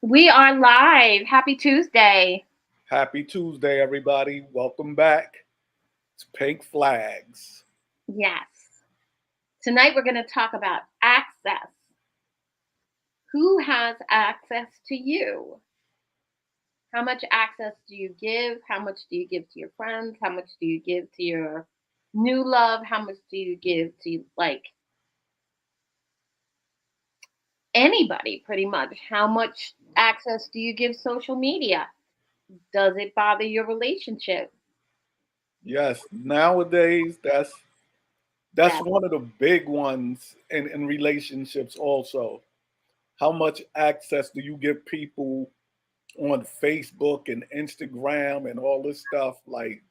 We are live. Happy Tuesday. Happy Tuesday, everybody. Welcome back. It's Pink Flags. Yes. Tonight we're going to talk about access. Who has access to you? How much access do you give? How much do you give to your friends? How much do you give to your new love? How much do you give to anybody pretty much? How much access do you give social media? Does it bother your relationship? Yes, nowadays that's That one of the big ones in relationships also. How much access do you give people on Facebook and Instagram and all this stuff? Like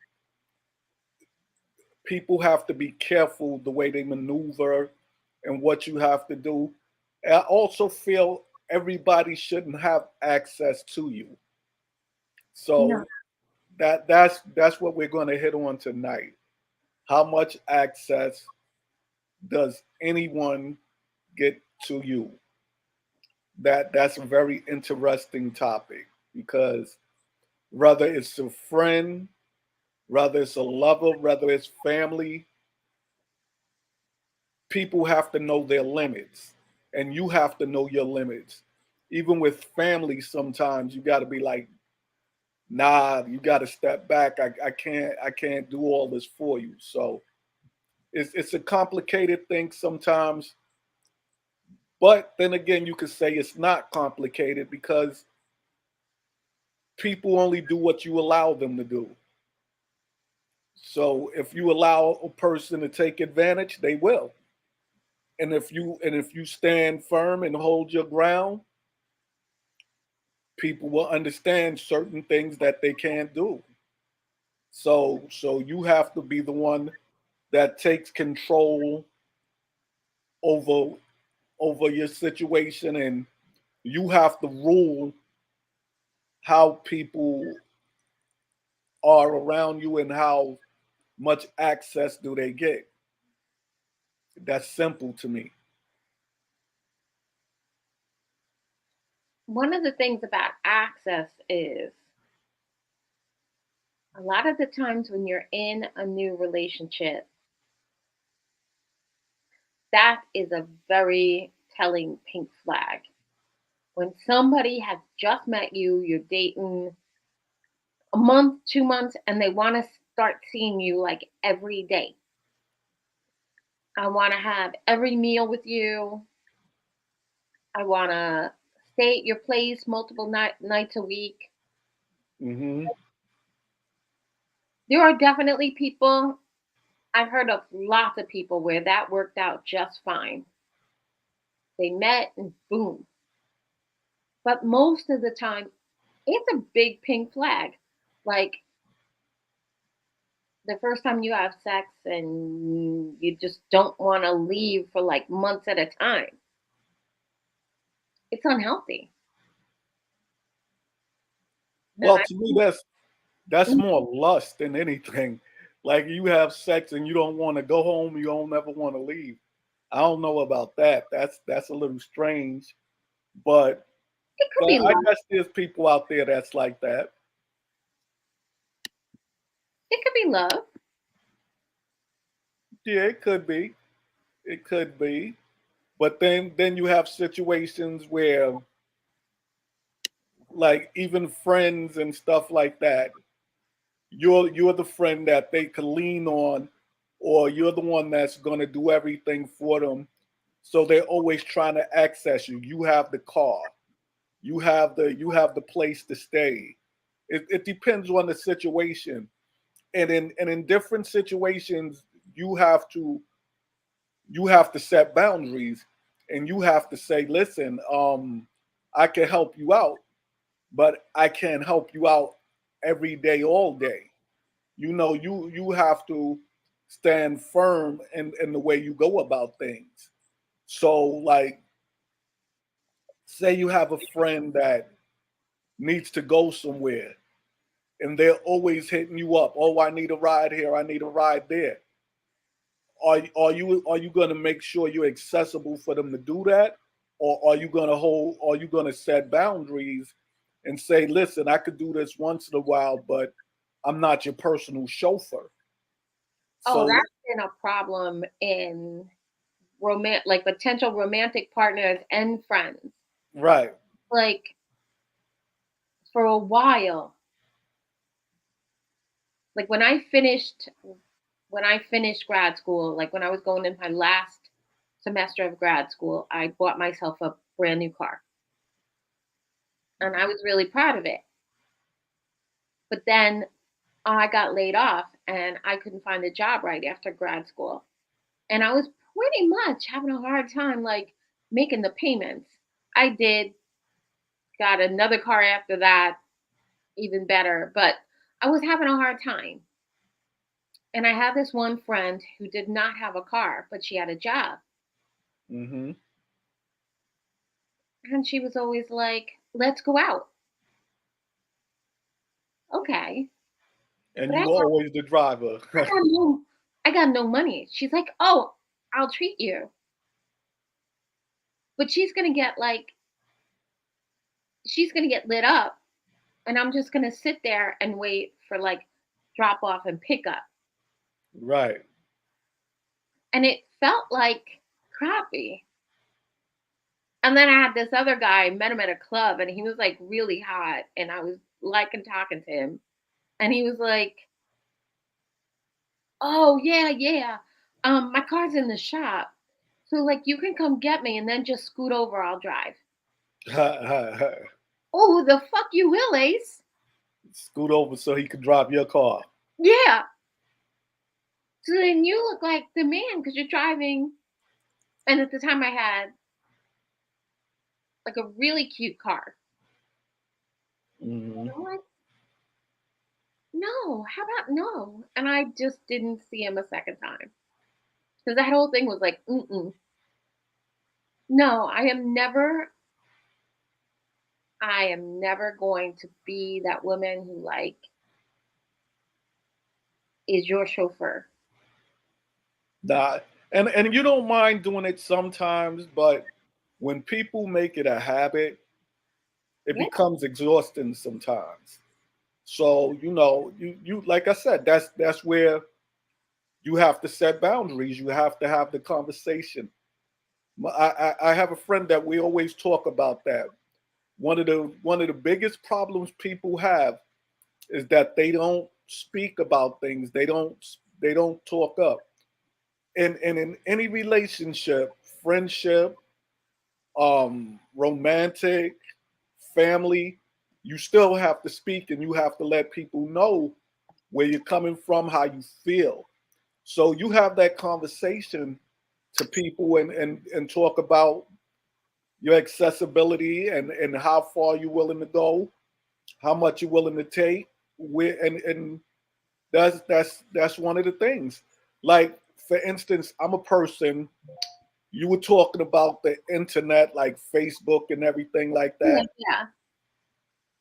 people have to be careful the way they maneuver and what you have to do. I also feel everybody shouldn't have access to you. no. So that's what we're going to hit on tonight. How much access does anyone get to you? That's a very interesting topic because whether it's a friend, whether it's a lover, whether it's family, people have to know their limits and you have to know your limits. Even with family, sometimes you got to be like, nah, you got to step back. I can't do all this for you. So it's a complicated thing sometimes. But then again, you could say it's not complicated because people only do what you allow them to do. So if you allow a person to take advantage, they will. And if you stand firm and hold your ground, people will understand certain things that they can't do. So you have to be the one that takes control over over your situation, and you have to rule how people are around you and how much access do they get. That's simple to me. One of the things about access is a lot of the times when you're in a new relationship, that is a very telling pink flag. When somebody has just met you, you're dating a month, 2 months, and they want to start seeing you like every day. I want to have every meal with you. I want to stay at your place multiple nights a week. Hmm. There are definitely people, I've heard of lots of people where that worked out just fine. They met and boom. But most of the time, it's a big pink flag. Like the first time you have sex and you just don't want to leave for like months at a time. It's unhealthy. And Well, to me, that's more lust than anything. Like you have sex and you don't want to go home, you don't ever want to leave. I don't know about that. That's a little strange, but it could but be I love. guess there's people out there that's like that. It could be love. Yeah, it could be. It could be. But then you have situations where like even friends and stuff like that, you're the friend that they can lean on, or you're the one that's gonna do everything for them. So they're always trying to access you. You have the car, you have the place to stay. It depends on the situation. And in different situations, you have to you have to set boundaries and you have to say, listen, I can help you out, but I can't help you out every day, all day. You have to stand firm in the way you go about things. So like say you have a friend that needs to go somewhere and they're always hitting you up. Oh, I need a ride here, I need a ride there. Are you going to make sure you're accessible for them to do that, or are you gonna set boundaries and say, listen, I could do this once in a while, but I'm not your personal chauffeur. Oh, So that's been a problem in like potential romantic partners and friends. right. Like for a while, like when I finished grad school, like when I was going in my last semester of grad school, I bought myself a brand new car and I was really proud of it. But then I got laid off and I couldn't find a job right after grad school. And I was pretty much having a hard time like making the payments. I did got another car after that, even better, but I was having a hard time. And I had this one friend who did not have a car, but she had a job. Hmm. And she was always like, "Let's go out." Okay. And But you always the driver. I got no I got no money. She's like, "Oh, I'll treat you." But she's gonna get lit up and I'm just gonna sit there and wait for like drop off and pick up. Right. And it felt like crappy. And then I had this other guy, met him at a club and he was like really hot and I was liking talking to him. And he was like, "Oh yeah, yeah. My car's in the shop. So like you can come get me and then just scoot over, I'll drive." Oh, the fuck you will, Ace. Scoot over so he could drive your car. Yeah. So then you look like the man because you're driving. And at the time I had like a really cute car. Hmm. And I'm like, no, how about no? And I just didn't see him a second time. Because that whole thing was like, mm-mm. No, I am never going to be that woman who like is your chauffeur. Nah, and you don't mind doing it sometimes, but when people make it a habit, it Yeah. becomes exhausting sometimes. So you like I said, that's where you have to set boundaries. You have to have the conversation. I have a friend that we always talk about that. One of the biggest problems people have is that they don't speak about things. They don't talk up. And in any relationship, friendship, romantic, family, you still have to speak and you have to let people know where you're coming from, how you feel. So you have that conversation to people and talk about your accessibility and how far you're willing to go, how much you're willing to take. And that's one of the things. Like for instance, I'm a person. You were talking about the internet, like Facebook and everything like Yeah. that.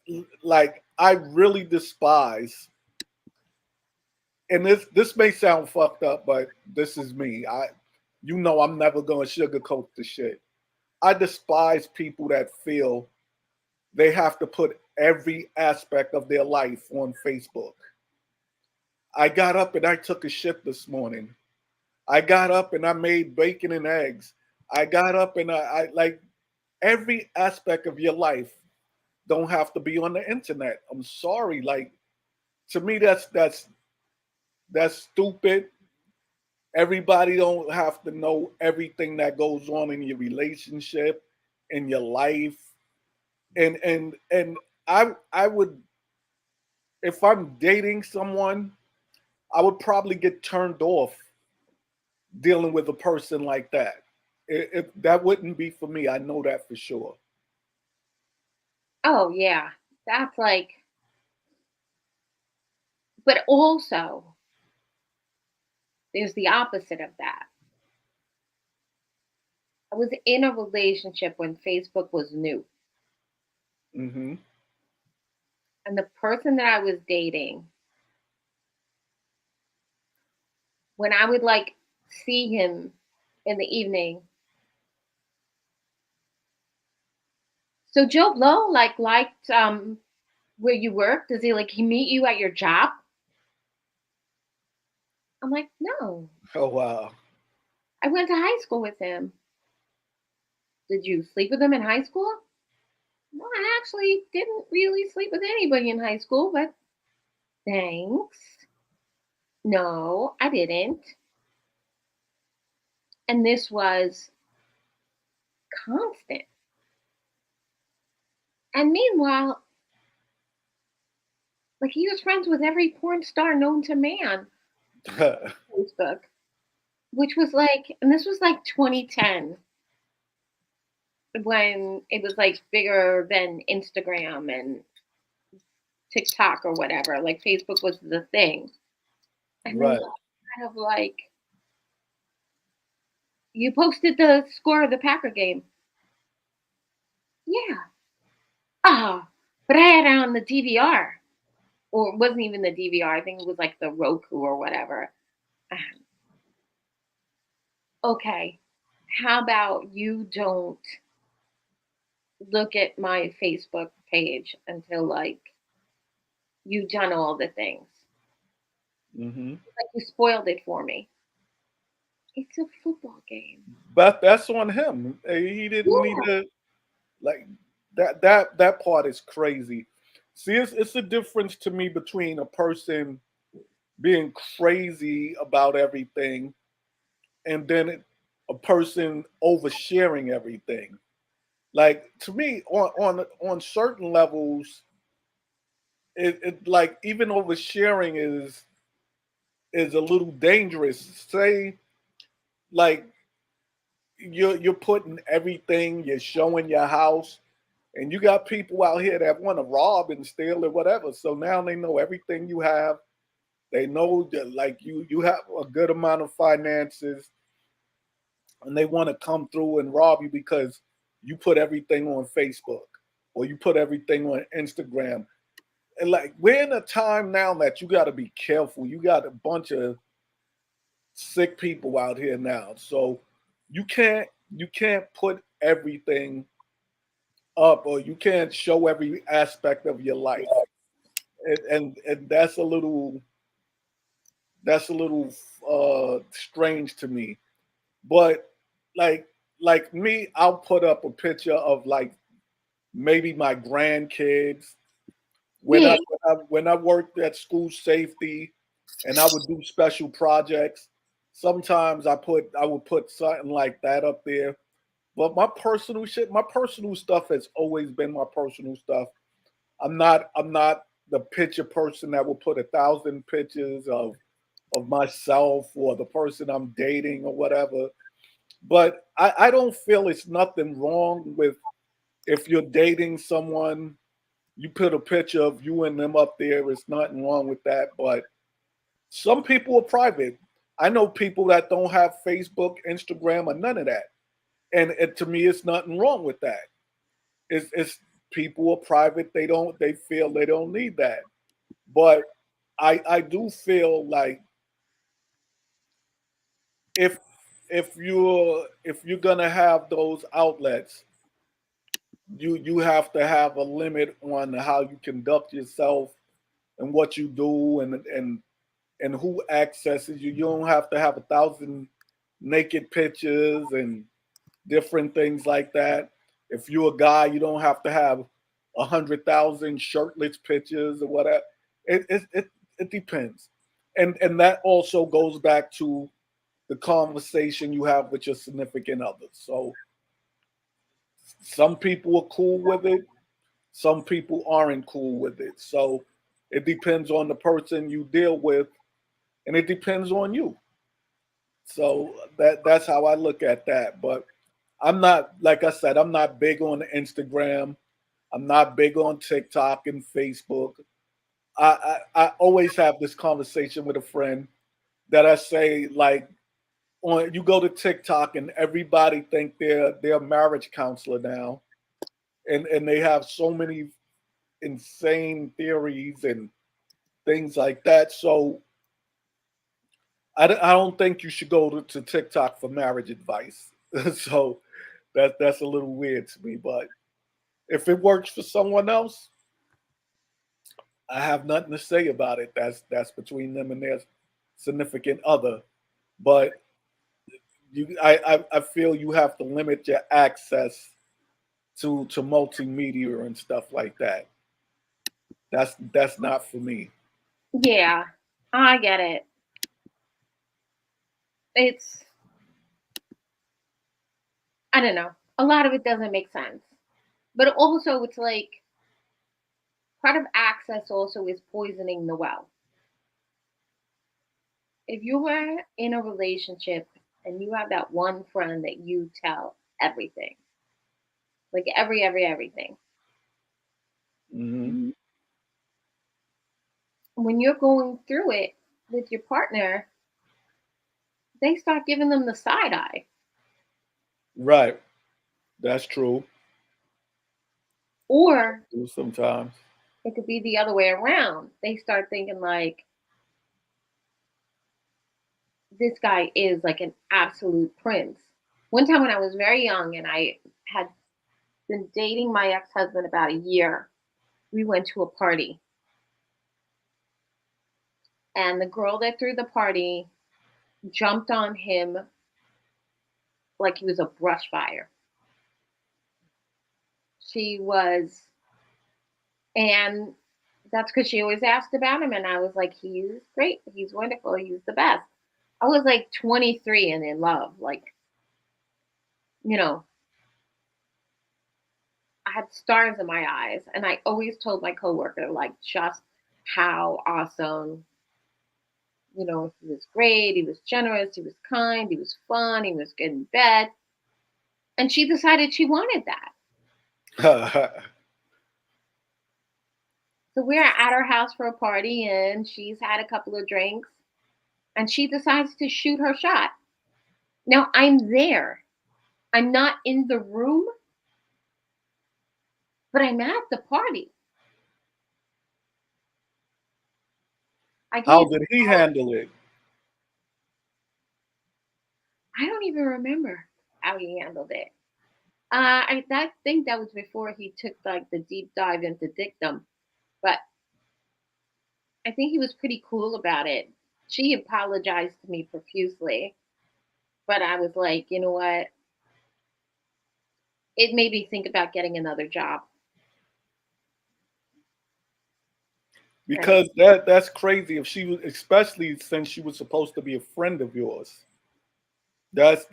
Yeah. Like I really despise, and this may sound fucked up, but this is me. I'm never gonna sugarcoat the shit. I despise people that feel they have to put every aspect of their life on Facebook. I got up and I took a shit this morning. I got up and I made bacon and eggs. I got up and I like every aspect of your life don't have to be on the internet. I'm sorry. Like to me, that's stupid. Everybody don't have to know everything that goes on in your relationship, in your life. And I would, if I'm dating someone, I would probably get turned off dealing with a person like that. That wouldn't be for me. I know that for sure. Oh yeah. That's like, but also there's the opposite of that. I was in a relationship when Facebook was new. Hmm. And the person that I was dating, when I would like see him in the evening, So Joe Blow liked where you work? Does he meet you at your job? I'm like, no. Oh wow. I went to high school with him. Did you sleep with him in high school? No, I actually didn't really sleep with anybody in high school, but thanks. No, I didn't. And this was constant. And meanwhile, he was friends with every porn star known to man on Facebook, which was and this was 2010 when it was bigger than Instagram and TikTok or whatever. Facebook was the thing. And then Right. kind of you posted the score of the Packer game. Yeah. Ah, but I had it on the DVR. Or it wasn't even the DVR. I think it was the Roku or whatever. Okay. How about you don't look at my Facebook page until you've done all the things. Hmm. You spoiled it for me. It's a football game. But that's on him. He didn't need Yeah. to like that part is crazy. See, it's a difference to me between a person being crazy about everything and then a person oversharing everything. Like to me, on certain levels, it even oversharing is a little dangerous. Say like you're putting everything, you're showing your house, and you got people out here that want to rob and steal or whatever. So now they know everything you have. They know that you have a good amount of finances, and they want to come through and rob you because you put everything on Facebook or you put everything on Instagram. And we're in a time now that you got to be careful. You got a bunch of sick people out here now, so you can't put everything up or you can't show every aspect of your life. And that's a little strange to me. But like like me, I'll put up a picture of maybe my grandkids when Yeah. I worked at school safety and I would do special projects. Sometimes I would put something like that up there. But my personal stuff has always been my personal stuff. I'm not the picture person that will put 1,000 pictures of myself or the person I'm dating or whatever. But I don't feel it's nothing wrong with if you're dating someone, you put a picture of you and them up there. It's nothing wrong with that. But some people are private. I know people that don't have Facebook, Instagram, or none of that. And to me, it's nothing wrong with that. It's people are private. They feel they don't need that. But I do feel like if if you're gonna have those outlets, you have to have a limit on how you conduct yourself and what you do and who accesses you. You don't have to have 1,000 naked pictures and different things like that. If you're a guy, you don't have to have 100,000 shirtless pictures or whatever. It depends, and that also goes back to the conversation you have with your significant other. So some people are cool with it, some people aren't cool with it. So it depends on the person you deal with, and it depends on you. So that's how I look at that. But I'm not, like I said, I'm not big on Instagram. I'm not big on TikTok and Facebook. I always have this conversation with a friend that I say on you go to TikTok and everybody think they're a marriage counselor now, and they have so many insane theories and things like that. So I don't think you should go to TikTok for marriage advice. So that's a little weird to me, but If it works for someone else, I have nothing to say about it. That's between them and their significant other. But I feel you have to limit your access to multimedia and stuff like that. That's not for me. Yeah, I get it. It's, I don't know. A lot of it doesn't make sense. But also, it's like part of access also is poisoning the well. If you are in a relationship and you have that one friend that you tell everything, like everything, Hmm. when you're going through it with your partner, they start giving them the side eye. Right. That's true. Or Sometimes. it could be the other way around. They start thinking like, this guy is like an absolute prince. One time when I was very young and I had been dating my ex husband about a year, we went to a party. And the girl that threw the party jumped on him like he was a brush fire. She was, and that's because she always asked about him. And I was like, he's great. He's wonderful. He's the best. I was like 23 and in love. Like, you know, I had stars in my eyes. And I always told my coworker, like, just how awesome, he was great. He was generous. He was kind. He was fun. He was good in bed. And she decided she wanted that. So we're at her house for a party and she's had a couple of drinks and she decides to shoot her shot. Now I'm there. I'm not in the room, but I'm at the party. I How can't did he handle it? I don't even remember how he handled it. I think that was before he took like the deep dive into dictum, but I think he was pretty cool about it. She apologized to me profusely, but I was like, you know what? It made me think about getting another job. And Because that's crazy. If she was, especially since she was supposed to be a friend of yours. That's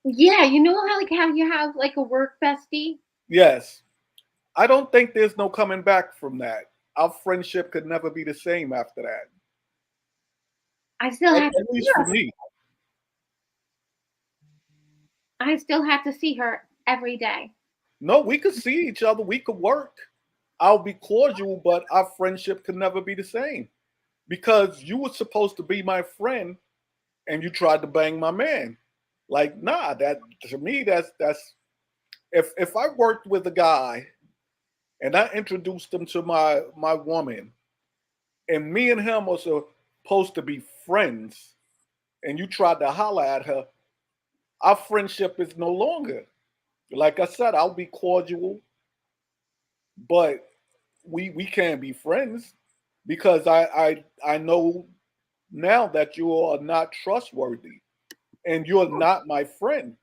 yeah, you know how you have like a work bestie? yes. I don't think there's no coming back from that. Our friendship could never be the same after that. I still had to At see least for her. me. I still had to see her every day. No, we could see each other. We could work. I'll be cordial, but our friendship could never be the same because you were supposed to be my friend and you tried to bang my man. Like, nah, that to me, that's if I worked with a guy and I introduced him to my woman, and me and him are supposed to be friends, and you tried to holler at her, our friendship is no longer. Like I said, I'll be cordial, but we can't be friends because I know now that you are not trustworthy and you're not my friend.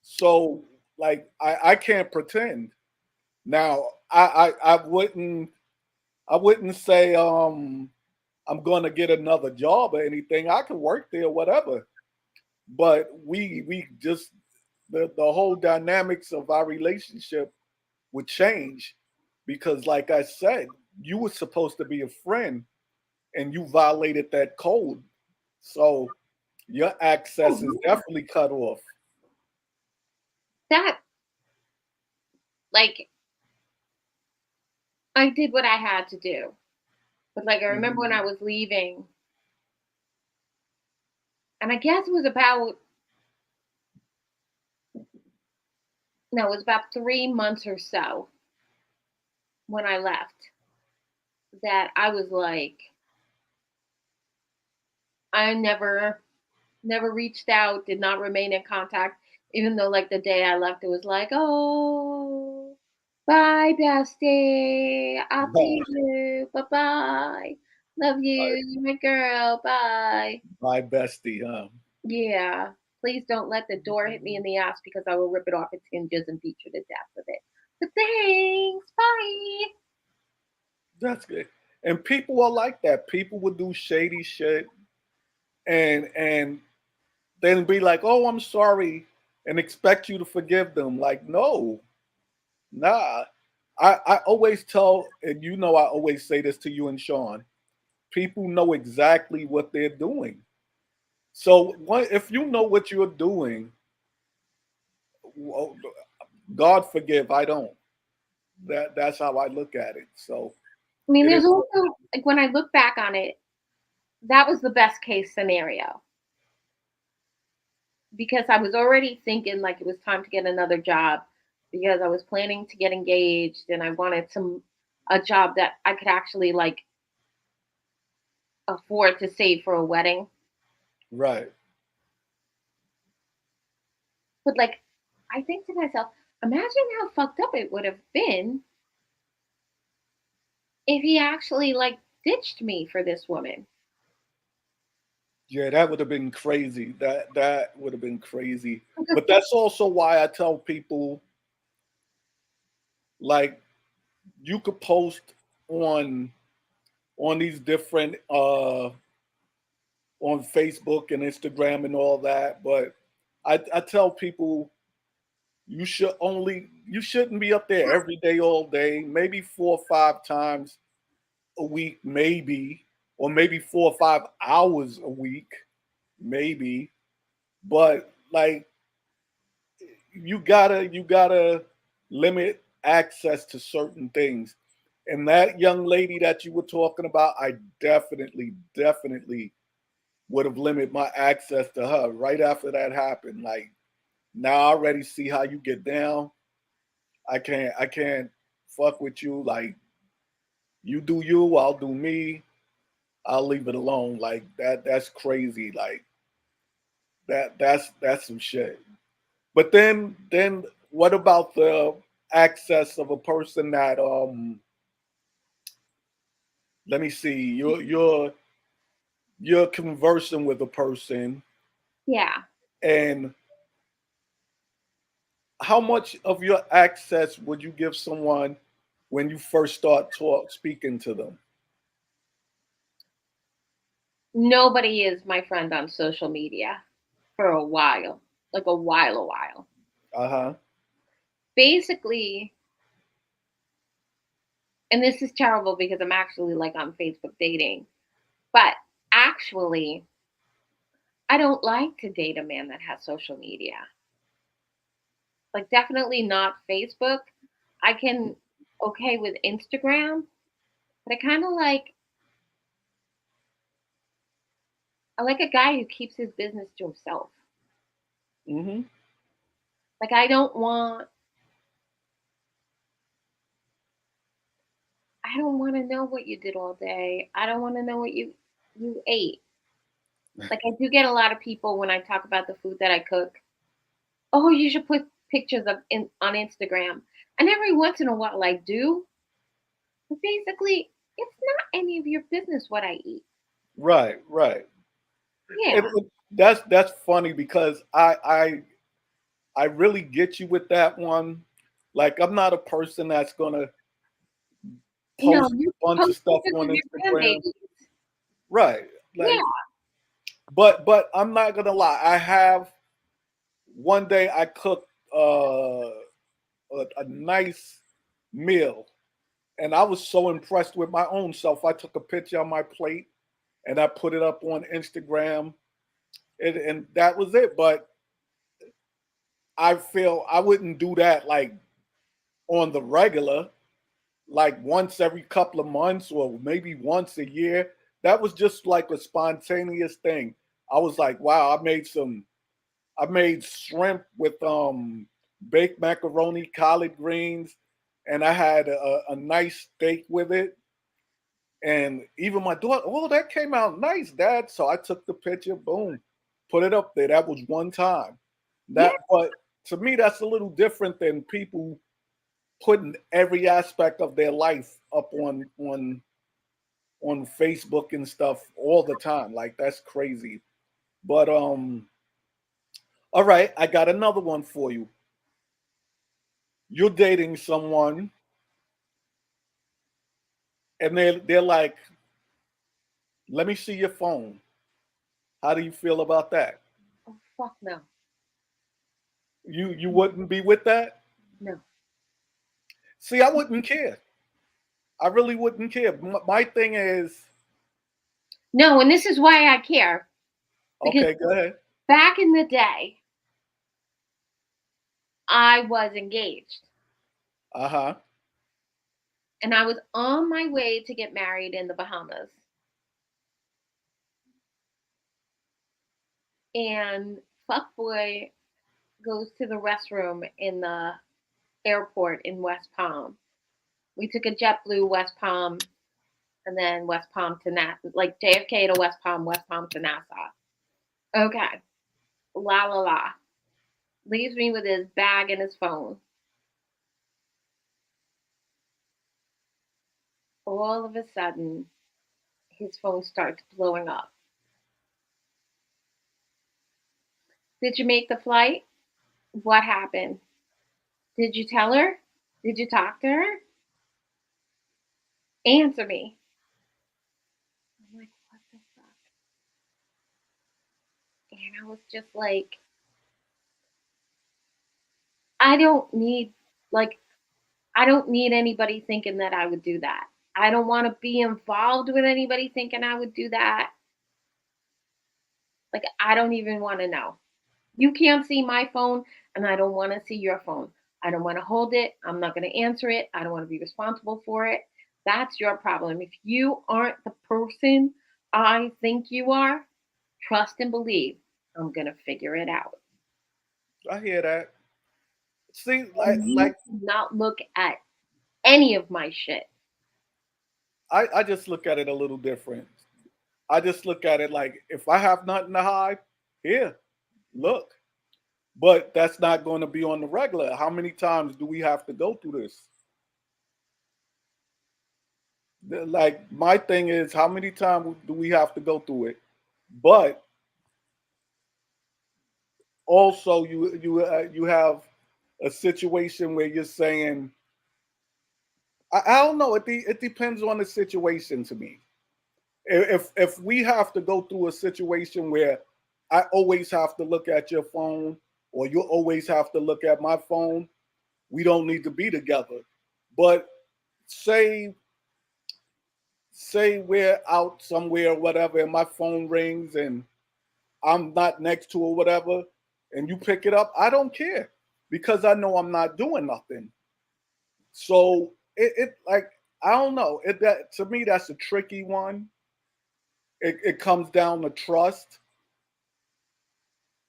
So like I can't pretend. Now I wouldn't say I'm gonna get another job or anything. I can work there, whatever. But we just the whole dynamics of our relationship would change because like I said, you were supposed to be a friend and you violated that code. So your Oh, access is yeah. definitely cut off. That, like, I did what I had to do. But, like, I remember when Mhm. I was leaving, and I guess it was about, no, it was about 3 months or so when I left that I was like, I never reached out, did not remain in contact, even though, like, the day I left, it was like, oh. Bye, bestie. I'll see you. Bye bye. Love you. Bye, You're my girl. Bye. bye, bestie. Huh? Yeah. Please don't let the door hit me in the ass because I will rip it off its hinges and beat you to death with it. But thanks. Bye. That's good. And people are like that. People would do shady shit and then be like, "Oh, I'm sorry," and expect you to forgive them. Like, no, nah. I always tell, and you know, I always say this to you and Sean. People know exactly what they're doing. So, if you know what you're doing, well, God forgive. I don't. That's how I look at it. So I mean, it is. there's also, like, when I look back on it, that was the best case scenario because I was already thinking like it was time to get another job because I was planning to get engaged and I wanted a job that I could actually like afford to save for a wedding. Right. But like I think to myself, imagine how fucked up it would have been if he actually like ditched me for this woman. Yeah, that would have been crazy. That would have been crazy. But that's also why I tell people like you could post on these different on Facebook and Instagram and all that, but I tell people you shouldn't be up there every day all day, maybe 4 or 5 times a week, maybe, or maybe 4 or 5 hours a week, maybe. But like you gotta limit access to certain things. And that young lady that you were talking about, I definitely would have limited my access to her right after that happened. Like now I already see how you get down. I can't fuck with you. Like you do you, I'll do me. I'll leave it alone. Like that's crazy. Like that's some shit. But then what about the access of a person that let me see, you're conversing with a person Yeah. and how much of your access would you give someone when you first start speaking to them? Nobody is my friend on social media for a while. Like a while. Uh-huh. Basically, and this is terrible because I'm actually like on Facebook dating, but actually, I don't like to date a man that has social media. Like, definitely not Facebook. I can okay with Instagram, but I like a guy who keeps his business to himself. Mm-hmm. Like, I don't want to know what you did all day. I don't want to know what you ate. Like, I do get a lot of people when I talk about the food that I cook. Oh, you should put pictures on Instagram. And every once in a while I do, but basically it's not any of your business what I eat. Right, right. Yeah. That's funny because I really get you with that one. Like I'm not a person that's gonna No, post you a bunch of post stuff pictures on of your Instagram. grandbabies. Right. Like Yeah. but I'm not gonna lie. I have one day I cooked a nice meal and I was so impressed with my own self. I took a picture on my plate and I put it up on Instagram and that was it. But I feel I wouldn't do that like on the regular, like once every couple of months or maybe once a year. That was just like a spontaneous thing. I was like, wow, I made shrimp with baked macaroni, collard greens, and I had a nice steak with it. And even my daughter, oh, that came out nice, Dad. So I took the picture, boom, put it up there. That was one time. Yeah. But to me, that's a little different than people. putting every aspect of their life up on Facebook and stuff all the time. Like that's crazy. But all right, I got another one for you. You're dating someone and they're like, "Let me see your phone." How do you feel about that? Oh, fuck no. You wouldn't be with that? No. See, I wouldn't care. I really wouldn't care. My thing is, No, and this is why I care. Because okay, go ahead. back in the day, I was engaged. Uh-huh. And I was on my way to get married in the Bahamas. And fuckboy goes to the restroom in the airport in West Palm. We took a JetBlue West Palm and then West Palm to like JFK to West Palm to Nassau. Okay. La la la. Leaves me with his bag and his phone. All of a sudden, his phone starts blowing up. Did you make the flight? What happened? Did you tell her? Did you talk to her? Answer me. I'm like, what the fuck? And I was just like, I don't need, like, I don't need anybody thinking that I would do that. I don't want to be involved with anybody thinking I would do that. Like, I don't even want to know. You can't see my phone, and I don't want to see your phone. I don't want to hold it. I'm not going to answer it. I don't want to be responsible for it. That's your problem. If you aren't the person I think you are, trust and believe I'm going to figure it out. I hear that. See, And you do not look at any of my shit. I just look at it a little different. I just look at it like if I have nothing to hide, here, look. But that's not going to be on the regular. How many times do we have to go through this? Like my thing is, how many times do we have to go through it? But also, you have a situation where you're saying, I don't know. It depends on the situation to me. If we have to go through a situation where I always have to look at your phone or you always have to look at my phone, we don't need to be together. But say say we're out somewhere or whatever and my phone rings and I'm not next to or whatever and you pick it up, I don't care because I know I'm not doing nothing. So it like I don't know. It that to me that's a tricky one. It comes down to trust.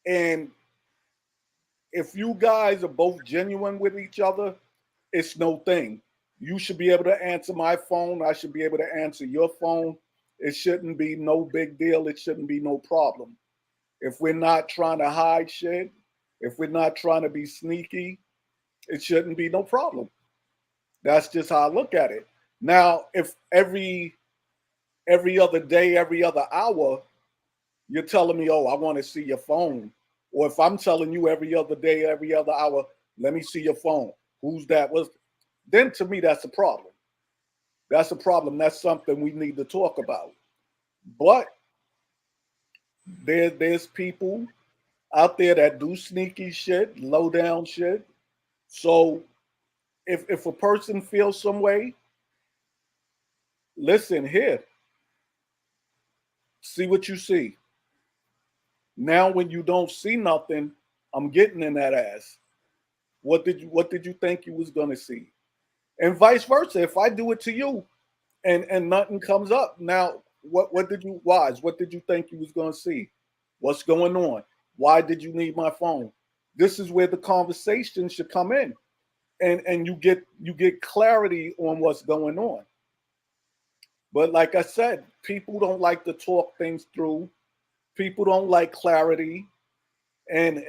And if you guys are both genuine with each other, it's no thing. You should be able to answer my phone. I should be able to answer your phone. It shouldn't be no big deal. It shouldn't be no problem. If we're not trying to hide shit, if we're not trying to be sneaky, it shouldn't be no problem. That's just how I look at it. Now, if every other day, every other hour, you're telling me, oh, I want to see your phone. Or if I'm telling you every other day, every other hour, let me see your phone. Who's that? Was then to me that's a problem. That's a problem. That's something we need to talk about. But there's people out there that do sneaky shit, low down shit. So if a person feels some way, listen here, see what you see. Now when you don't see nothing, I'm getting in that ass. What did you think you was gonna see? And vice versa. If I do it to you and nothing comes up, now what did you wise? What did you think you was gonna see? What's going on? Why did you need my phone? This is where the conversation should come in. And you get clarity on what's going on. But like I said, people don't like to talk things through. People don't like clarity, and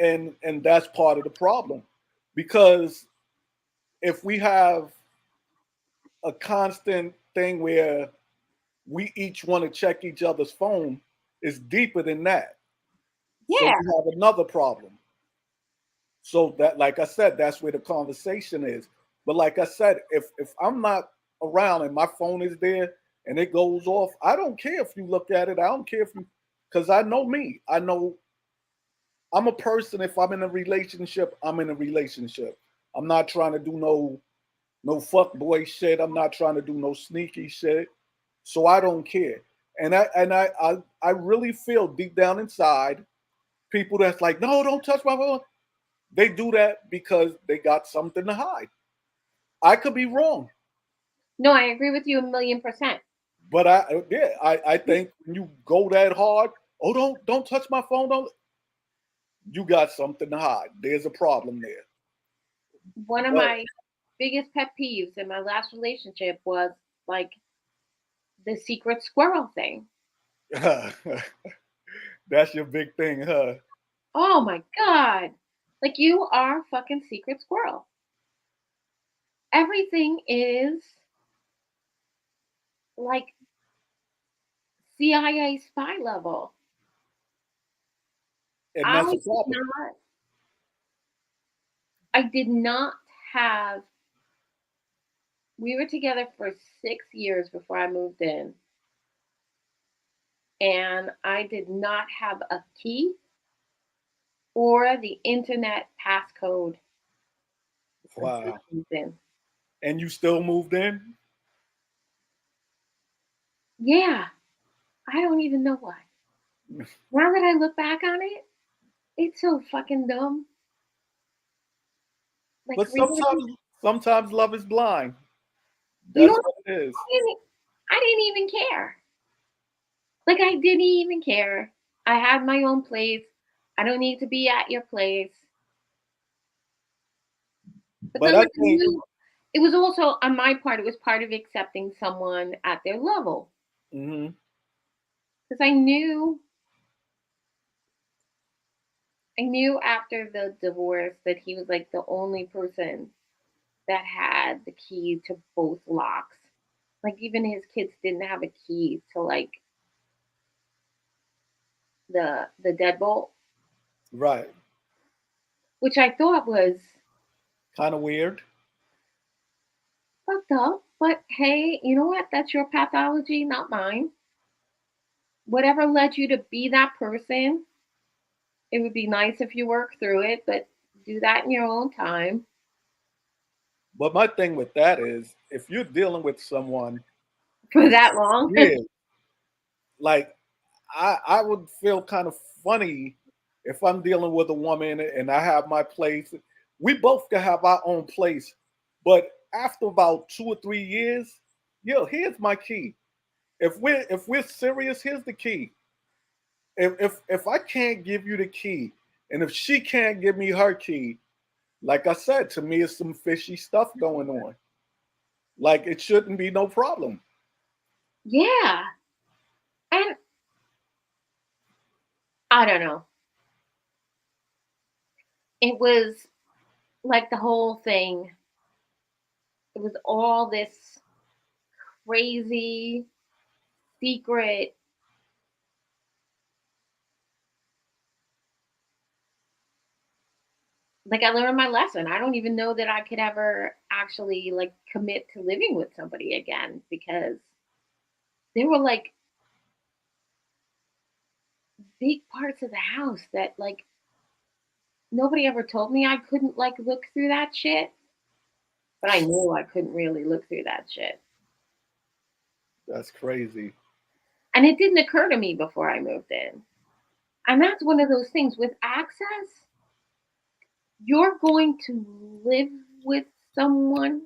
that's part of the problem because if we have a constant thing where we each want to check each other's phone, it's deeper than that. So Yeah. we have another problem. So that, like I said, that's where the conversation is. But like I said, if I'm not around and my phone is there and it goes off, I don't care if you look at it. I don't care if you, because I know me. I know I'm a person. If I'm in a relationship, I'm in a relationship. I'm not trying to do no fuck boy shit. I'm not trying to do no sneaky shit. So I don't care. And I really feel deep down inside, people that's like, no, don't touch my phone. They do that because they got something to hide. I could be wrong, No, I agree with you 1,000,000%. but I think when you go that hard, oh don't touch my phone, don't, you got something to hide. There's a problem there. One of But my biggest pet peeves in my last relationship was like the secret squirrel thing. that's your big thing, huh? Oh my god. Like you are fucking secret squirrel. Everything is like CIA spy level. And I that's a did problem. not I did not have we were together for 6 years before I moved in, and I did not have a key or the internet passcode until Wow. I moved in. And you still moved in? Yeah, I don't even know why. Now that I look back on it, it's so fucking dumb. Like, But really? sometimes love is blind. You That's know, what it is. I didn't even care. Like, I didn't even care. I had my own place. I don't need to be at your place. But But then, I like, I think knew it was also on my part, it was part of accepting someone at their level. mhm, Because I knew after the divorce that he was like the only person that had the key to both locks. Like even his kids didn't have a key to like the deadbolt, right. which I thought was Kind of weird. fucked up. But hey, you know what? That's your pathology, not mine. Whatever led you to be that person, it would be nice if you work through it, but do that in your own time. But my thing with that is, if you're dealing with someone For for that 6 long. years, like I would feel kind of funny if I'm dealing with a woman and I have my place. We both can have our own place, but after about 2 or 3 years, yo, here's my key. If we're serious, here's the key. If I can't give you the key, and if she can't give me her key, like I said, to me, it's some fishy stuff going on. Like it shouldn't be no problem. Yeah. And I don't know. It was like the whole thing. It was all this crazy secret. Like I learned my lesson. I don't even know that I could ever actually like commit to living with somebody again because there were like big parts of the house that like nobody ever told me I couldn't like look through that shit, but I knew I couldn't really look through that shit. That's crazy. And it didn't occur to me before I moved in. And that's one of those things with access, you're going to live with someone,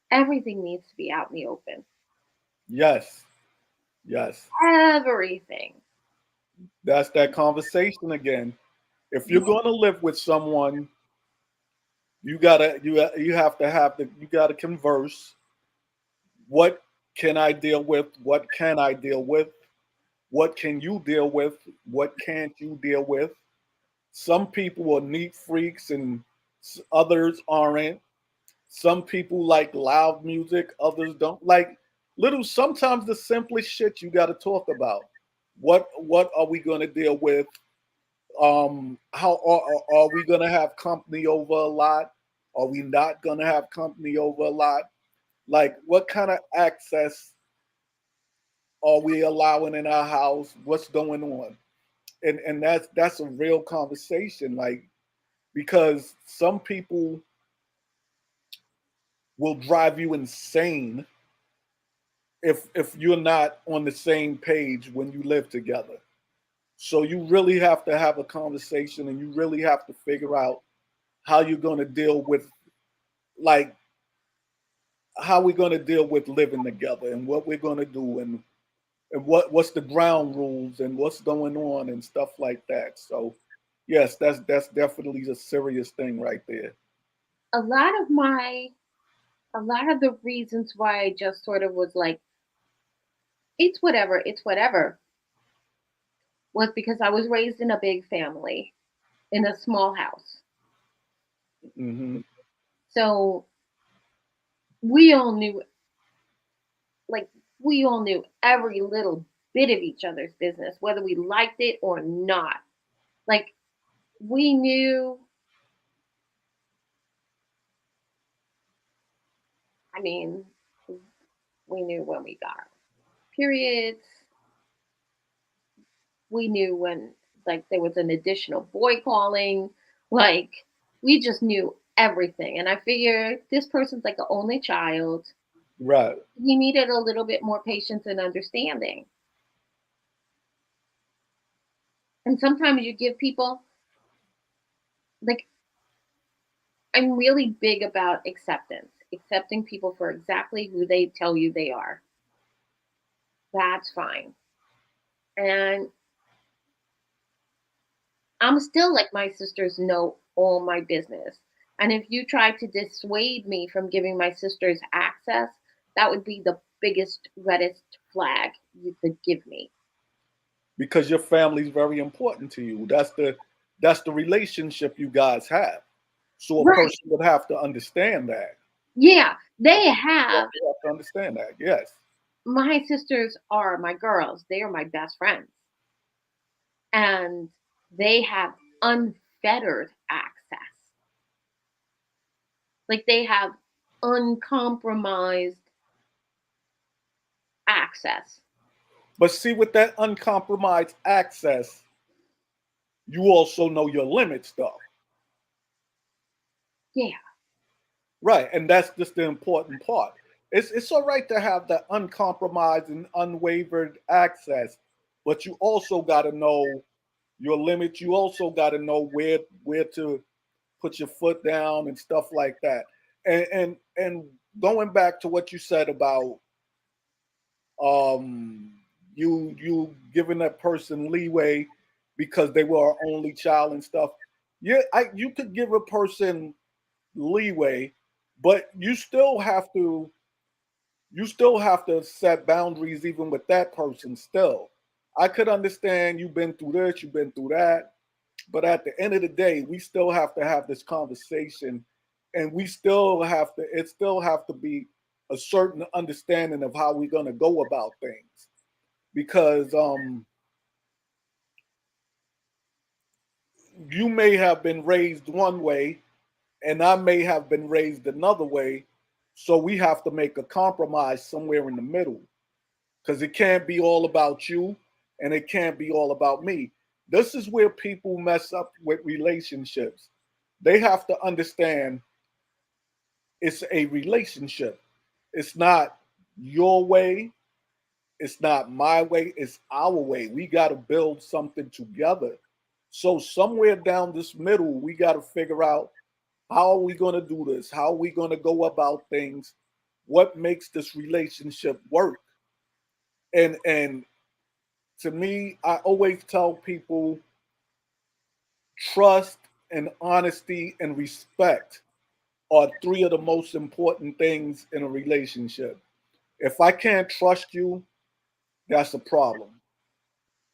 everything needs to be out in the open. Yes, yes. Everything. That's that conversation again. If you're Yeah. going to live with someone, you gotta converse. What can I deal with? What can I deal with? What can you deal with? What can't you deal with? Some people are neat freaks and Others aren't. Some people like loud music, others don't. Like little, sometimes the simplest shit you got to talk about. What are we going to deal with? How are we going to have company over a lot? Are we not going to have company over a lot? Like what kind of access are we allowing in our house? What's going on? And that's a real conversation. Like because some people will drive you insane if you're not on the same page when you live together. So you really have to have a conversation and you really have to figure out how you're going to deal with like how we're going to deal with living together and what we're going to do and what's the ground rules and what's going on and stuff like that. So yes, that's definitely a serious thing right there. A lot of my a lot of the reasons why I just sort of was like, it's whatever, was because I was raised in a big family in a small house. Hmm. So we all knew, like, we all knew every little bit of each other's business, whether we liked it or not. Like, we knew, I mean, we knew when we got our periods. We knew when, like, there was an additional boy calling. Like, we just knew everything. And I figured this person's like an only child. Right. He needed a little bit more patience and understanding. And sometimes you give people, like, I'm really big about acceptance, accepting people for exactly who they tell you they are. That's fine. And I'm still like, my sisters know all my business. And if you try to dissuade me from giving my sisters access, that would be the biggest, reddest flag you could give me. Because your family's very important to you. That's the relationship you guys have. So a Right. person would have to understand that. Yeah. They You have, have to understand that. Yes. my sisters are my girls. They are my best friends. And they have unfettered access. Like, they have uncompromised access. But see, with that uncompromised access, you also know your limits, though. Yeah. Right. And that's just the important part. It's all right to have that uncompromised and unwavered access, but you also got to know your limits. You also got to know where to put your foot down and stuff like that. And going back to what you said about um you giving that person leeway because they were our only child and stuff. Yeah, you could give a person leeway, but you still have to set boundaries even with that person still. I could understand you've been through this, you've been through that, but at the end of the day, we still have to have this conversation and we still have to it still have to be a certain understanding of how we're going to go about things because you may have been raised one way and I may have been raised another way, so we have to make a compromise somewhere in the middle because it can't be all about you and it can't be all about me. This is where people mess up with relationships. They have to understand it's a relationship. It's not your way, it's not my way, it's our way. We got to build something together. So somewhere down this middle, we got to figure out how are we going to do this? How are we going to go about things? What makes this relationship work? And to me, I always tell people trust and honesty and respect are three of the most important things in a relationship. If I can't trust you, that's a problem.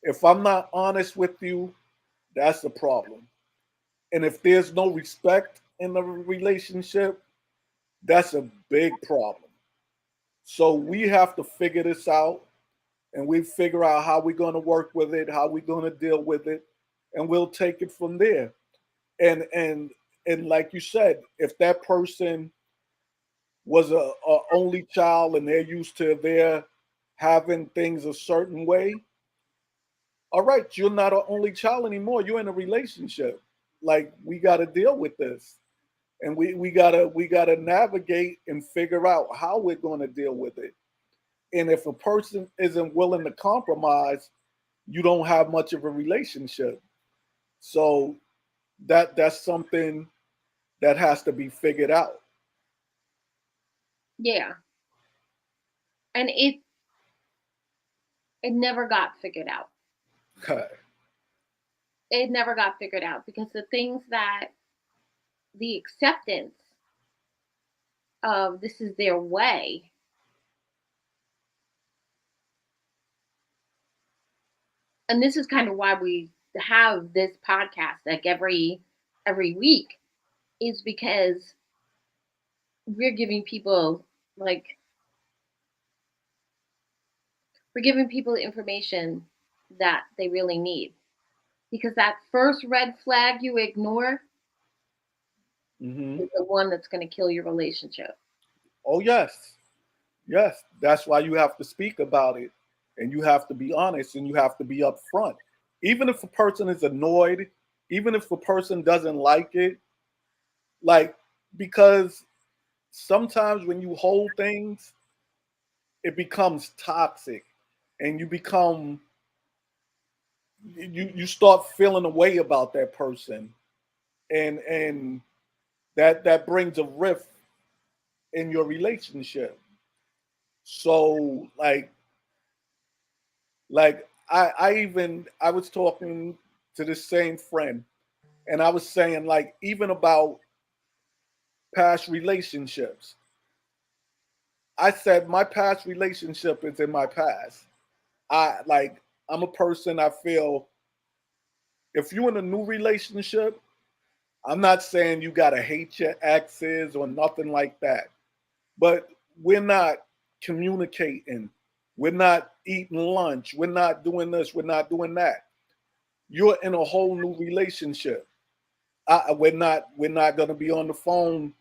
If I'm not honest with you, that's a problem. And if there's no respect in the relationship, that's a big problem. So we have to figure this out, and we figure out how we're going to work with it, how we're going to deal with it, and we'll take it from there. And like you said, if that person was a only child and they're used to their having things a certain way, all right, you're not an only child anymore. You're in a relationship. Like we got to deal with this, and we gotta navigate and figure out how we're going to deal with it. And if a person isn't willing to compromise, you don't have much of a relationship. So that's something that has to be figured out. Yeah. And it never got figured out. Okay. It never got figured out because the things that the acceptance of this is their way, and this is kind of why we have this podcast like every week, is because we're giving people like we're giving people information that they really need. Because that first red flag you ignore Hmm. is the one that's going to kill your relationship. Oh yes, yes. That's why you have to speak about it, and you have to be honest, and you have to be upfront. Even if a person is annoyed, even if a person doesn't like it, like because sometimes when you hold things, it becomes toxic, and you start feeling a way about that person, and that brings a rift in your relationship. So like I was talking to the same friend, and I was saying like even about past relationships. I said my past relationship is in my past. I'm a person. I feel if you're in a new relationship, I'm not saying you gotta hate your exes or nothing like that, but we're not communicating. We're not eating lunch. We're not doing this. We're not doing that. You're in a whole new relationship. We're not gonna be on the phone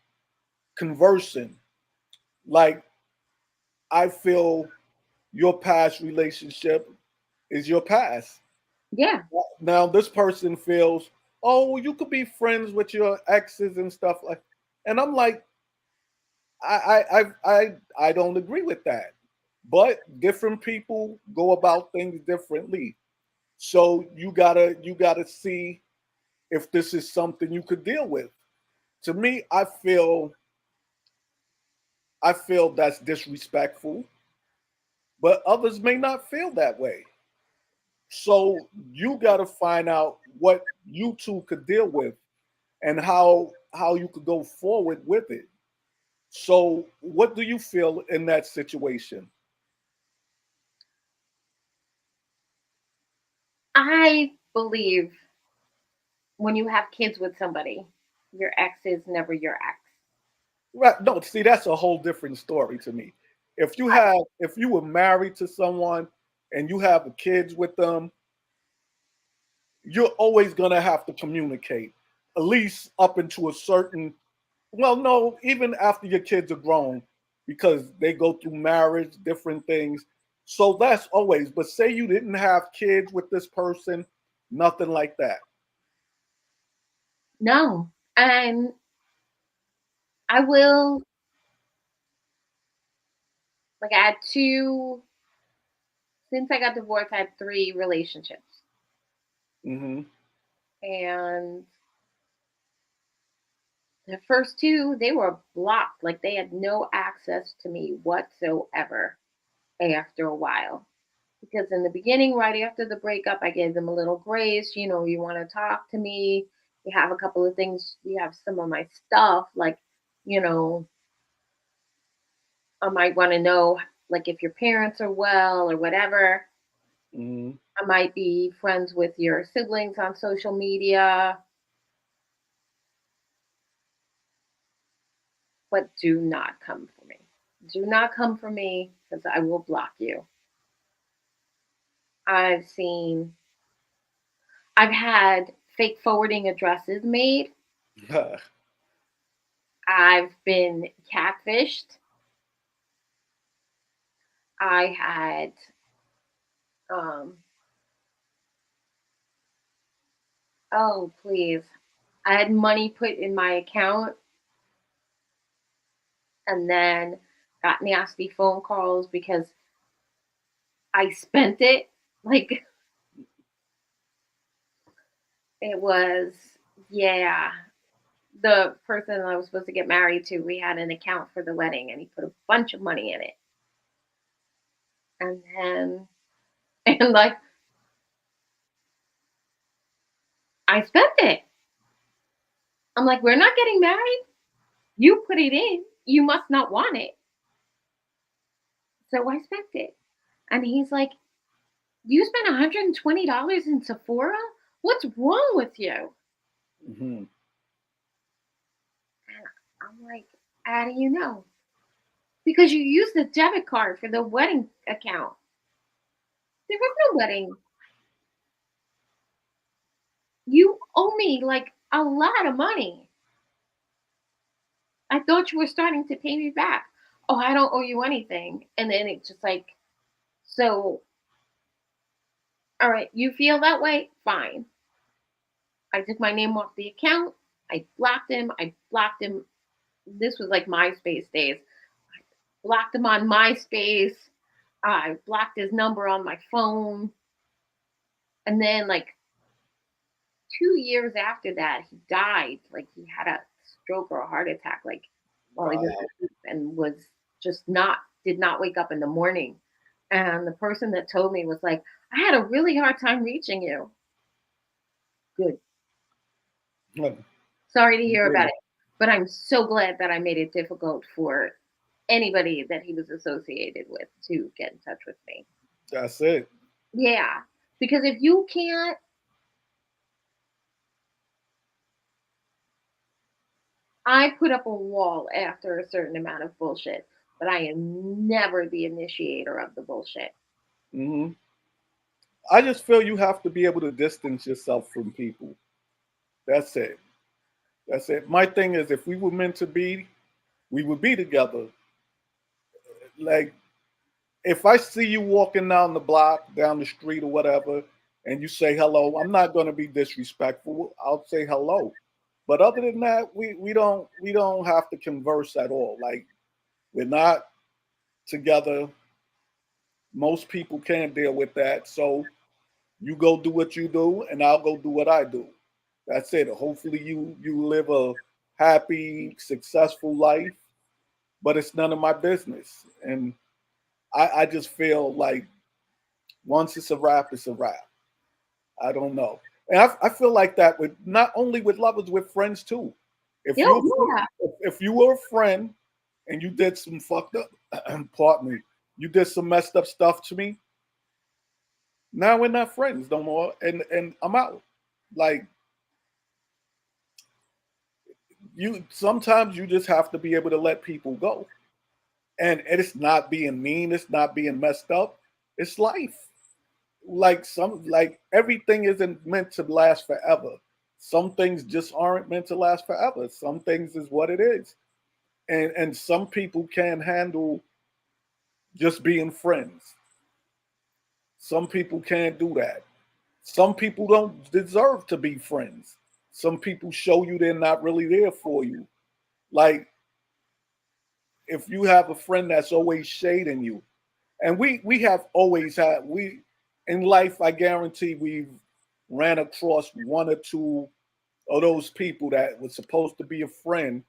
conversing. Like I feel your past relationship is your past. Yeah. Now this person feels, oh, you could be friends with your exes and stuff like, and I'm like, I don't agree with that. But different people go about things differently. So you gotta see if this is something you could deal with. To me, I feel that's disrespectful, but others may not feel that way. So you gotta find out what you two could deal with and how you could go forward with it. So what do you feel in that situation? I believe when you have kids with somebody, your ex is never your ex. Right. No, see, that's a whole different story to me. If you were married to someone and you have kids with them, you're always gonna have to communicate, at least up into a certain, well, no, even after your kids are grown, because they go through marriage, different things. So that's always, but say you didn't have kids with this person, nothing like that. No. And I will, like, I had two, since I got divorced, I had three relationships. Hmm. And the first two, they were blocked. Like, they had no access to me whatsoever after a while. Because in the beginning, right after the breakup, I gave them a little grace. You want to talk to me. You have a couple of things. You have some of my stuff. Like, you know, I might want to know, like, if your parents are well or whatever. Hmm. I might be friends with your siblings on social media. but do not come for me. Do not come for me because I will block you. I've seen, I've had fake forwarding addresses made. I've been catfished. I had, um, oh, please. I had money put in my account and then got nasty phone calls because I spent it. Like, it was, yeah. The person I was supposed to get married to, we had an account for the wedding and he put a bunch of money in it. And then, and like, I spent it. I'm like, we're not getting married. You put it in. You must not want it. So I spent it. And he's like, you spent $120 in Sephora? What's wrong with you? Mhm. And I'm like, how do you know? Because you used the debit card for the wedding account. There was no wedding. You owe me like a lot of money. I thought you were starting to pay me back. Oh, I don't owe you anything. And then it's just like, so, all right, you feel that way? Fine. I took my name off the account. I blocked him. I blocked him. This was like MySpace days. I blocked him on MySpace. I blocked his number on my phone. And then, like, 2 years after that, he died. Like, he had a stroke or a heart attack, like, while he was Wow. asleep and was just not, did not wake up in the morning. And the person that told me was like, I had a really hard time reaching you. Good. Sorry to hear about Good. it. But I'm so glad that I made it difficult for anybody that he was associated with to get in touch with me. That's it. Yeah. Because if you can't, I put up a wall after a certain amount of bullshit, but I am never the initiator of the bullshit. Hmm. I just feel you have to be able to distance yourself from people. That's it. That's it. My thing is, if we were meant to be, we would be together. Like, if I see you walking down the block, down the street, or whatever, and you say hello, I'm not going to be disrespectful. I'll say hello. But other than that, we don't have to converse at all. Like, we're not together. Most people can't deal with that. So you go do what you do, and I'll go do what I do. That's it. Hopefully, you live a happy, successful life, but it's none of my business. And I just feel like once it's a wrap, it's a wrap. I don't know. And I feel like that with not only with lovers, with friends too. If Yeah, you yeah. if you were a friend and you did some fucked up, pardon me, you did some messed up stuff to me. Now we're not friends no more, and I'm out. Like, you sometimes you just have to be able to let people go, and it's not being mean, it's not being messed up, it's life. Like everything isn't meant to last forever. Some things just aren't meant to last forever. Some things is what it is, and some people can't handle just being friends. Some people can't do that. Some people don't deserve to be friends. Some people show you they're not really there for you. Like, if you have a friend that's always shading you, and we have always had, we in life, I guarantee we've ran across one or two of those people that was supposed to be a friend,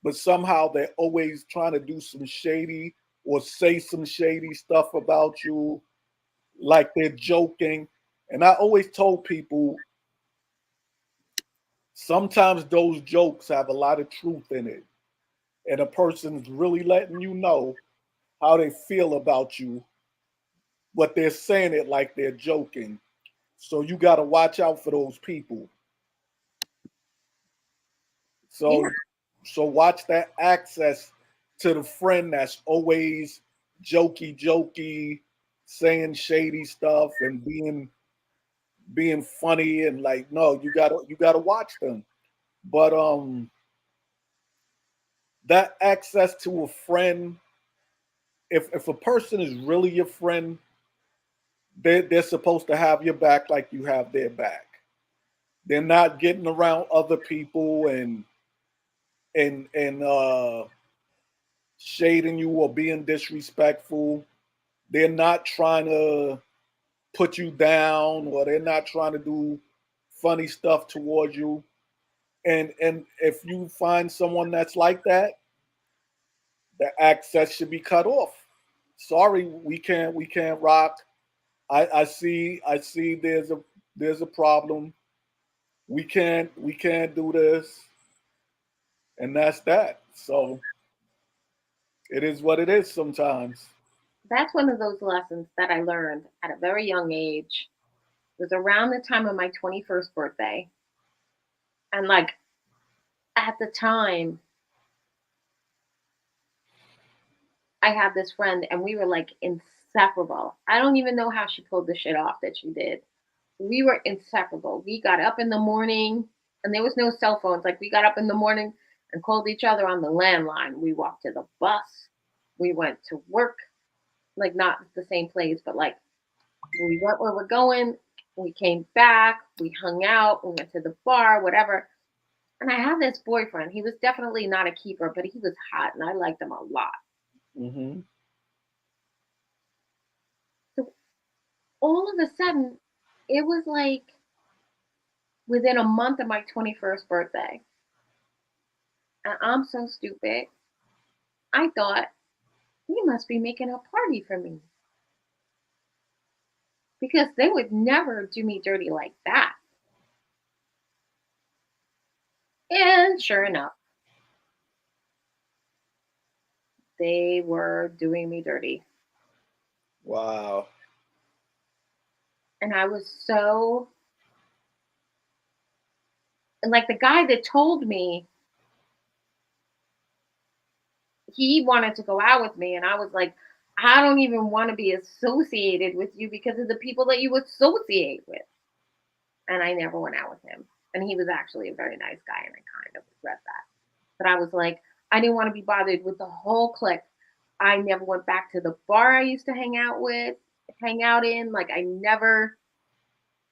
but somehow they're always trying to do some shady or say some shady stuff about you, like they're joking. And I always told people sometimes those jokes have a lot of truth in it, and a person's really letting you know how they feel about you, but they're saying it like they're joking. So you got to watch out for those people. Yeah. So So watch that access to the friend that's always jokey, saying shady stuff and being funny and like, no, you gotta watch them. But that access to a friend, if a person is really your friend, they're supposed to have your back like you have their back. They're not getting around other people and shading you or being disrespectful. They're not trying to put you down or they're not trying to do funny stuff towards you. And if you find someone that's like that, the access should be cut off. Sorry, we can't rock. I see there's a problem. We can't do this, and that's that. So it is what it is sometimes. That's one of those lessons that I learned at a very young age. It was around the time of my 21st birthday. And like at the time, I had this friend and we were like inseparable. I don't even know how she pulled the shit off that she did. We were inseparable. We got up in the morning and there was no cell phones. Like we got up in the morning and called each other on the landline. We walked to the bus. We went to work, like not the same place, but like we went where we're going. We came back. We hung out. We went to the bar, whatever. And I had this boyfriend. He was definitely not a keeper, but he was hot and I liked him a lot. Hmm. So all of a sudden, it was like within a month of my 21st birthday. And I'm so stupid. I thought he must be making a party for me because they would never do me dirty like that. And sure enough, they were doing me dirty. Wow. And I was so, and like the guy that told me he wanted to go out with me, and I was like, I don't even want to be associated with you because of the people that you associate with. And I never went out with him. And he was actually a very nice guy, and I kind of regret that. But I was like, I didn't want to be bothered with the whole clique. I never went back to the bar I used to hang out in. Like I never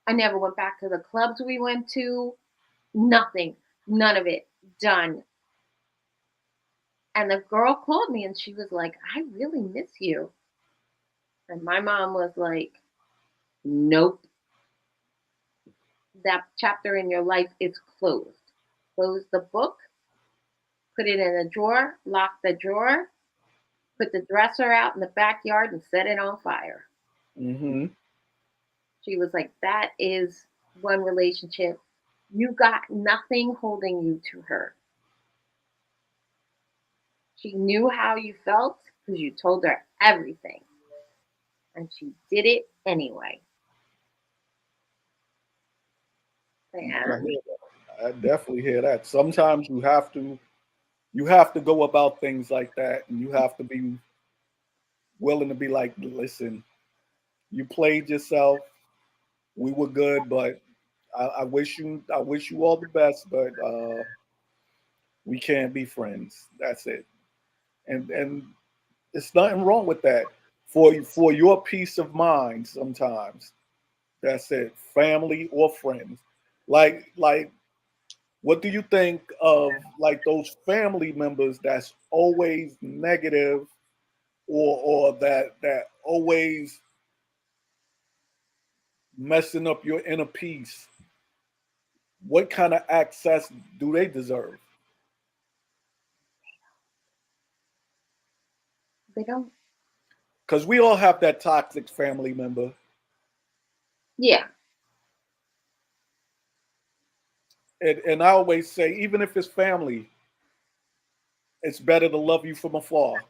went back to the clubs we went to. Nothing. None of it. Done. And the girl called me and she was like, I really miss you. And my mom was like, nope, that chapter in your life is closed. Close the book, put it in a drawer, lock the drawer, put the dresser out in the backyard and set it on fire. Hmm. She was like, that is one relationship. You got nothing holding you to her. She knew how you felt because you told her everything. And she did it anyway. I And hear that. I definitely hear that. Sometimes you have to go about things like that, and you have to be willing to be like, listen, you played yourself. We were good, but I wish you all the best, but we can't be friends. That's it. And it's nothing wrong with that. For your peace of mind, sometimes that's it. Family or friends. Like what do you think of like those family members that's always negative or that always messing up your inner peace? What kind of access do they deserve? they don't, Because we all have that toxic family member. yeah, And I always say, even if it's family, it's better to love you from afar.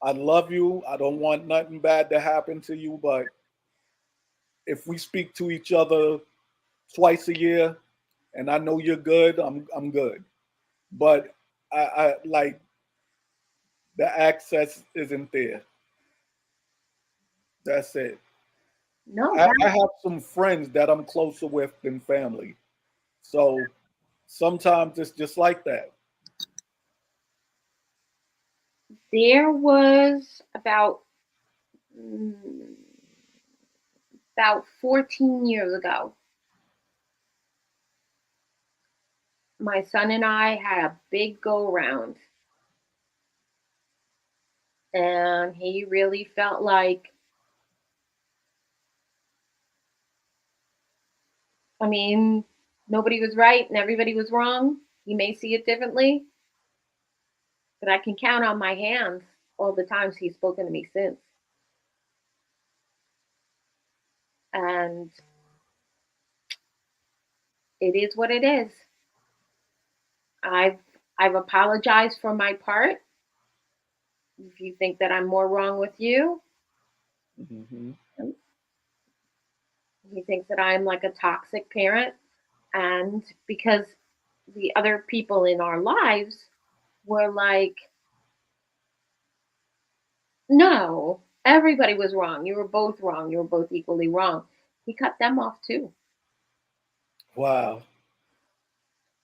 I love you. I don't want nothing bad to happen to you. But if we speak to each other twice a year and I know you're good, I'm good. But I like the access isn't there. That's it. No, I have some friends that I'm closer with than family. So sometimes it's just like that. there was mm, about 14 years ago, my son and I had a big go round, and he really felt like, I mean, nobody was right and everybody was wrong. He may see it differently, but I can count on my hands all the times he's spoken to me since. And it is what it is. I've I've apologized for my part. If you think that I'm more wrong with you, Hmm. he thinks that I'm like a toxic parent. And because the other people in our lives were like, no, everybody was wrong. You were both wrong. You were both equally wrong. He cut them off too. Wow.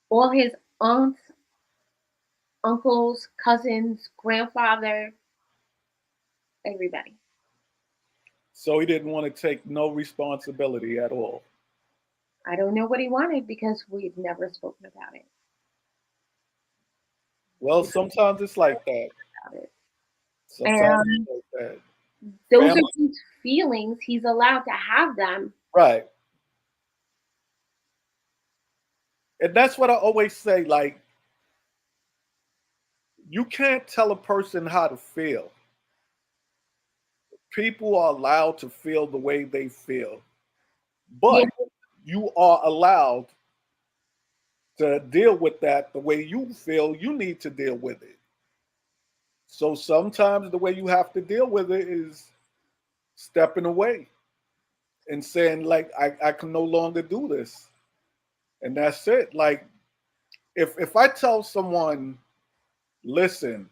All his aunts, uncles, cousins, grandfather, everybody. So he didn't want to take no responsibility at all. I don't know what he wanted because we've never spoken about it. Well, We've sometimes it's never like that. spoken about it. Sometimes And it's like that. those are Family, his feelings. He's allowed to have them. right. And that's what I always say. Like, you can't tell a person how to feel. People are allowed to feel the way they feel, Yeah, but you are allowed to deal with that the way you feel you need to deal with it. So sometimes the way you have to deal with it is stepping away and saying, like, I can no longer do this. And that's it. Like, if I tell someone, listen,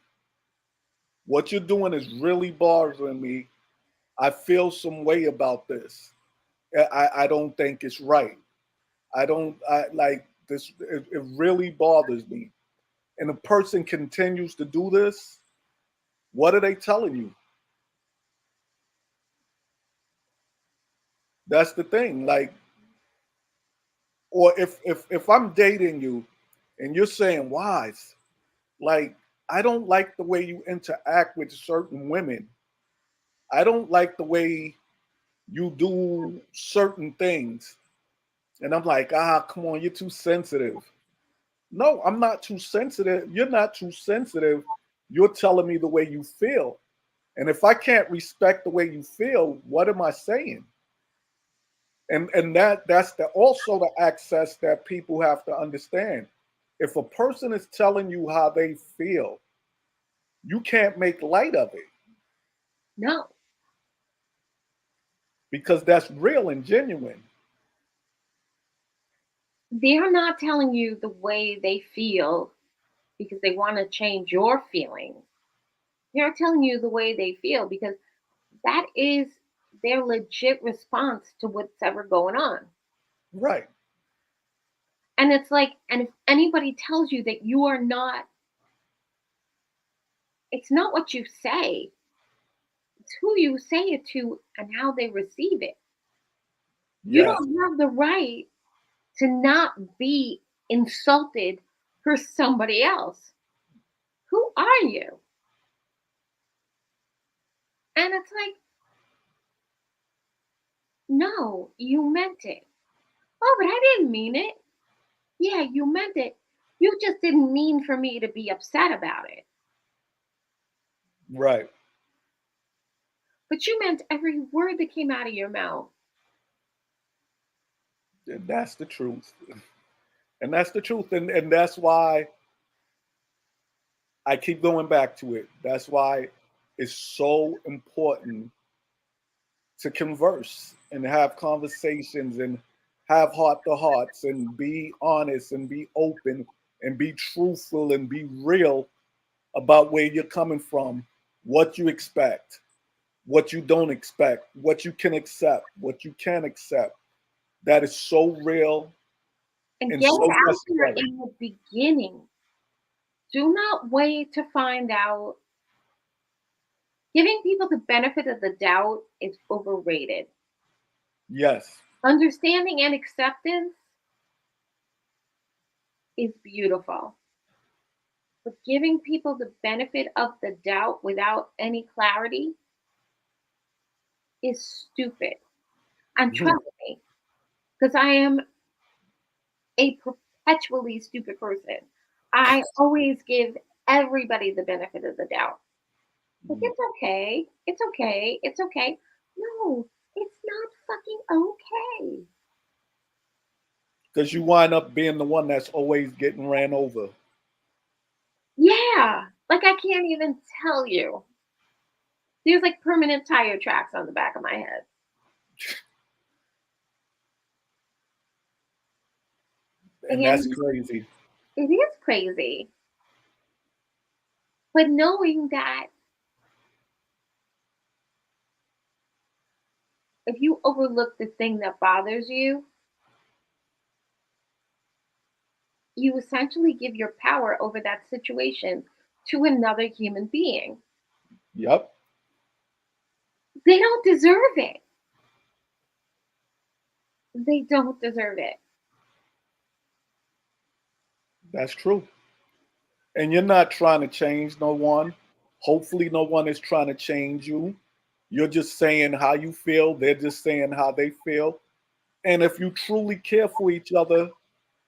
what you're doing is really bothering me. I feel some way about this. I don't think it's right. I like this. It really bothers me. And the person continues to do this. What are they telling you? That's the thing. Like, or if I'm dating you and you're saying, why? Like, I don't like the way you interact with certain women. I don't like the way you do certain things. And I'm like, come on, you're too sensitive. No, I'm not too sensitive. You're not too sensitive. You're telling me the way you feel. And if I can't respect the way you feel, what am I saying? And that's the also the access that people have to understand. If a person is telling you how they feel, you can't make light of it no, because that's real and genuine. they're not telling you the way they feel because they want to change your feelings. They're telling you the way they feel because that is their legit response to what's ever going on. Right. And it's like, and if anybody tells you that you are not, it's not what you say, it's who you say it to and how they receive it. You Yes. don't have the right to not be insulted for somebody else. Who are you? And it's like, no, you meant it. Oh, but I didn't mean it. Yeah, you meant it. You just didn't mean for me to be upset about it. Right. But you meant every word that came out of your mouth. And that's the truth. And that's the truth. And that's why I keep going back to it. That's why it's so important to converse and have conversations and have heart to hearts and be honest and be open and be truthful and be real about where you're coming from, what you expect, what you don't expect, what you can accept, what you can't accept. That is so real And and get so it out there necessary. in the beginning. Do not wait to find out. Giving people the benefit of the doubt is overrated. Yes. Understanding and acceptance is beautiful. But giving people the benefit of the doubt without any clarity is stupid. And Mhm. trust me, because I am a perpetually stupid person, I always give everybody the benefit of the doubt. Like, it's okay. It's okay. It's okay. No, it's not fucking okay. Because you wind up being the one that's always getting ran over. Yeah. Like, I can't even tell you. There's like permanent tire tracks on the back of my head. And that's And crazy. it is crazy. But knowing that if you overlook the thing that bothers you, you essentially give your power over that situation to another human being. Yep, They don't deserve it. They don't deserve it. that's true. And you're not trying to change no one. Hopefully, no one is trying to change you. You're just saying how you feel. They're just saying how they feel. And if you truly care for each other,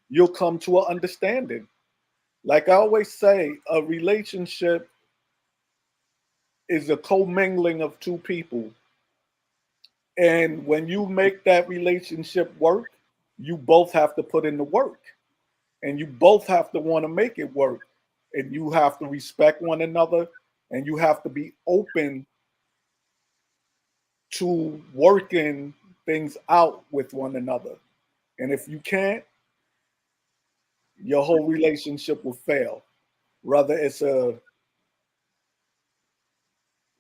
you'll come to an understanding. Like I always say, a relationship is a commingling of two people. And when you make that relationship work, you both have to put in the work and you both have to want to make it work. And you have to respect one another and you have to be open to working things out with one another. And if you can't, your whole relationship will fail. Whether it's a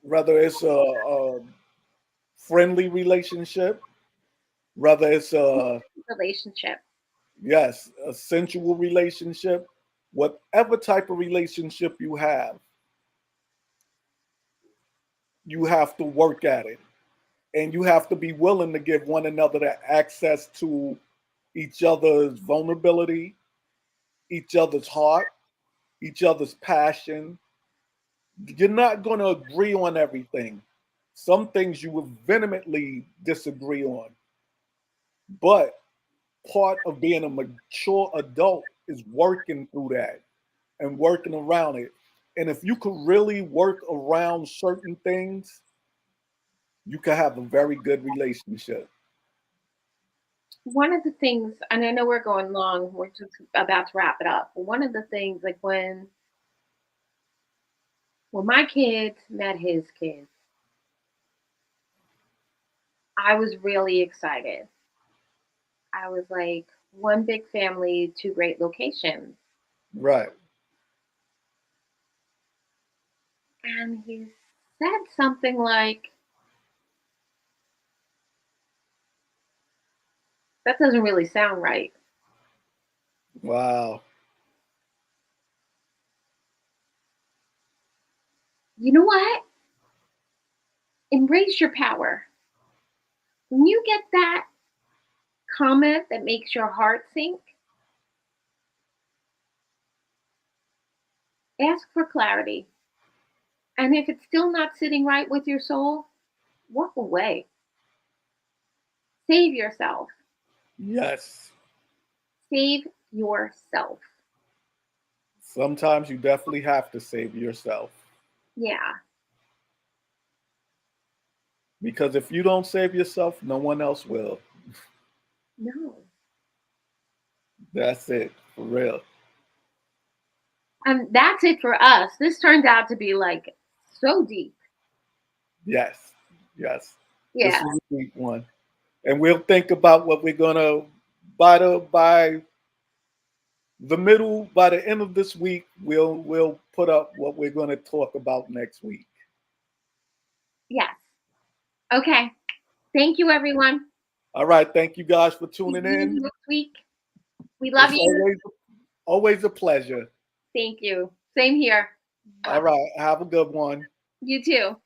whether it's a friendly relationship, whether it's a Relationship. yes, a sensual relationship, whatever type of relationship you have to work at it. And you have to be willing to give one another that access to each other's vulnerability, each other's heart, each other's passion. You're not going to agree on everything. Some things you will vehemently disagree on. But part of being a mature adult is working through that and working around it. And if you could really work around certain things, you can have a very good relationship. One of the things, and I know we're going long, we're just about to wrap it up. But one of the things, like when my kids met his kids, I was really excited. I was like, one big family, two great locations. Right. And he said something like, that doesn't really sound right. Wow. You know what? Embrace your power. When you get that comment that makes your heart sink, ask for clarity. And if it's still not sitting right with your soul, walk away. Save yourself. Yes. Save yourself. Sometimes you definitely have to save yourself Yeah. because if you don't save yourself, no one else will. No. That's it, for real. And that's it for us. This turned out to be like so deep. Yes. Yes. This Yeah. was a deep one. And we'll think about what we're gonna buy the middle, by the end of this week, we'll put up what we're going to talk about next week. Yes. Okay. Thank you, everyone. All right. Thank you guys for See tuning you in. next week. We love It's you. always a pleasure. Thank you. Same here. All right. Have a good one. You too.